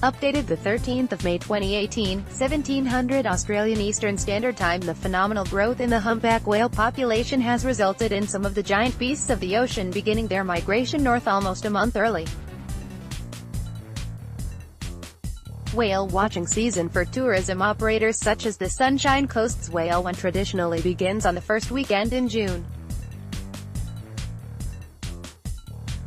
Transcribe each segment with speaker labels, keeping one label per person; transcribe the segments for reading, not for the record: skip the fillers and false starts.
Speaker 1: Updated the 13th of May 2018, 1700 Australian Eastern Standard Time. The phenomenal growth in the humpback whale population has resulted in some of the giant beasts of the ocean beginning their migration north almost a month early. Whale watching season for tourism operators such as the Sunshine Coast's Whale One traditionally begins on the first weekend in June.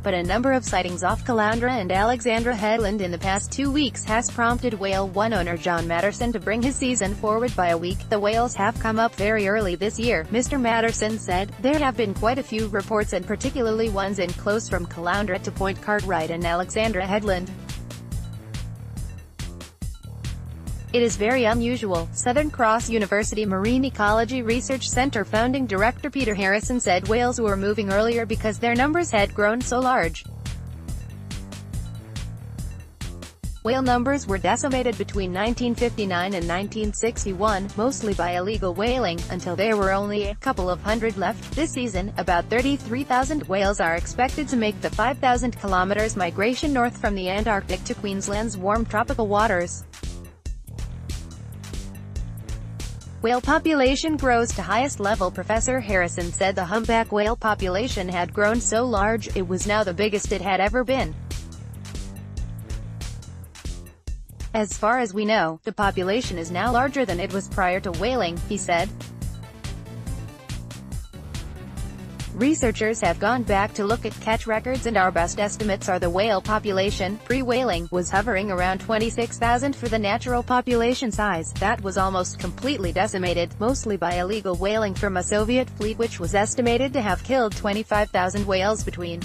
Speaker 1: But a number of sightings off Caloundra and Alexandra Headland in the past 2 weeks has prompted Whale One owner John Matterson to bring his season forward by a week. The whales have come up very early this year, Mr. Matterson said. There have been quite a few reports, and particularly ones in close from Caloundra to Point Cartwright and Alexandra Headland. It is very unusual, Southern Cross University Marine Ecology Research Center founding director Peter Harrison said. Whales were moving earlier because their numbers had grown so large. Whale numbers were decimated between 1959 and 1961, mostly by illegal whaling, until there were only a couple of hundred left. This season, about 33,000 whales are expected to make the 5,000 kilometers migration north from the Antarctic to Queensland's warm tropical waters. Whale population grows to highest level. Professor Harrison said the humpback whale population had grown so large, it was now the biggest it had ever been. As far as we know, the population is now larger than it was prior to whaling, he said. Researchers have gone back to look at catch records, and our best estimates are the whale population, pre-whaling, was hovering around 26,000 for the natural population size. That was almost completely decimated, mostly by illegal whaling from a Soviet fleet which was estimated to have killed 25,000 whales between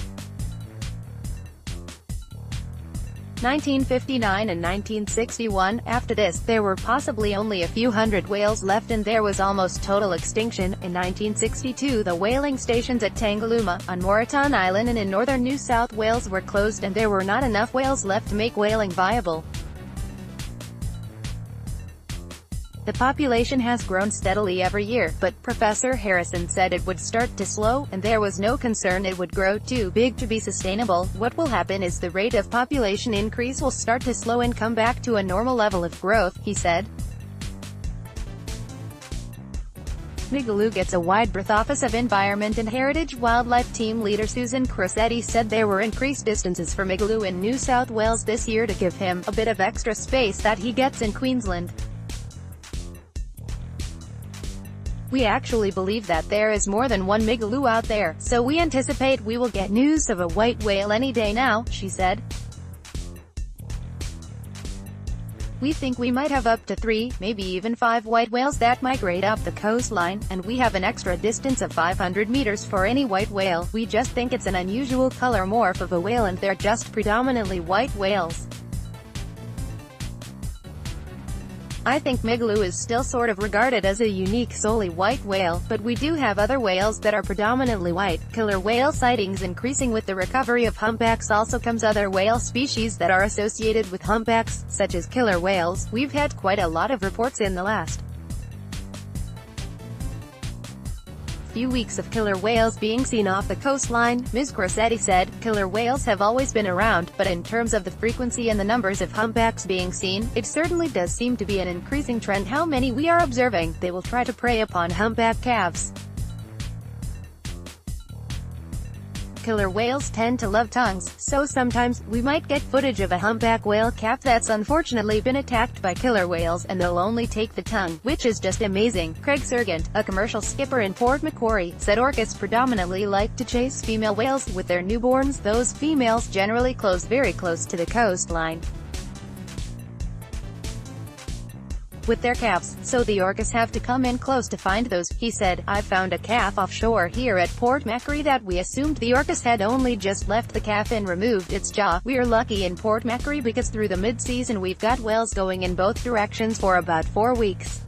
Speaker 1: 1959 and 1961. After this, there were possibly only a few hundred whales left, and there was almost total extinction. In 1962, the whaling stations at Tangalooma, on Moreton Island and in northern New South Wales were closed, and there were not enough whales left to make whaling viable. The population has grown steadily every year, but Professor Harrison said it would start to slow, and there was no concern it would grow too big to be sustainable. What will happen is the rate of population increase will start to slow and come back to a normal level of growth, he said. Migaloo gets a wide berth. Office of Environment and Heritage Wildlife Team leader Susan Crossetti said there were increased distances for Migaloo in New South Wales this year to give him a bit of extra space that he gets in Queensland. We actually believe that there is more than one Migaloo out there, so we anticipate we will get news of a white whale any day now, she said. We think we might have up to 3, maybe even 5 white whales that migrate up the coastline, and we have an extra distance of 500 meters for any white whale. We just think it's an unusual color morph of a whale, and they're just predominantly white whales. I think Migaloo is still sort of regarded as a unique solely white whale, but we do have other whales that are predominantly white. Killer whale sightings increasing with the recovery of humpbacks. Also comes other whale species that are associated with humpbacks, such as killer whales. We've had quite a lot of reports in the last few weeks of killer whales being seen off the coastline, Ms. Crossetti said. Killer whales have always been around, but in terms of the frequency and the numbers of humpbacks being seen, it certainly does seem to be an increasing trend. How many we are observing, they will try to prey upon humpback calves. Killer whales tend to love tongues, so sometimes, we might get footage of a humpback whale calf that's unfortunately been attacked by killer whales, and they'll only take the tongue, which is just amazing. Craig Sergent, a commercial skipper in Port Macquarie, said orcas predominantly like to chase female whales with their newborns. Those females generally close very close to the coastline with their calves, so the orcas have to come in close to find those. He said, I found a calf offshore here at Port Macquarie that we assumed the orcas had only just left the calf and removed its jaw. We're lucky in Port Macquarie because through the mid-season we've got whales going in both directions for about 4 weeks.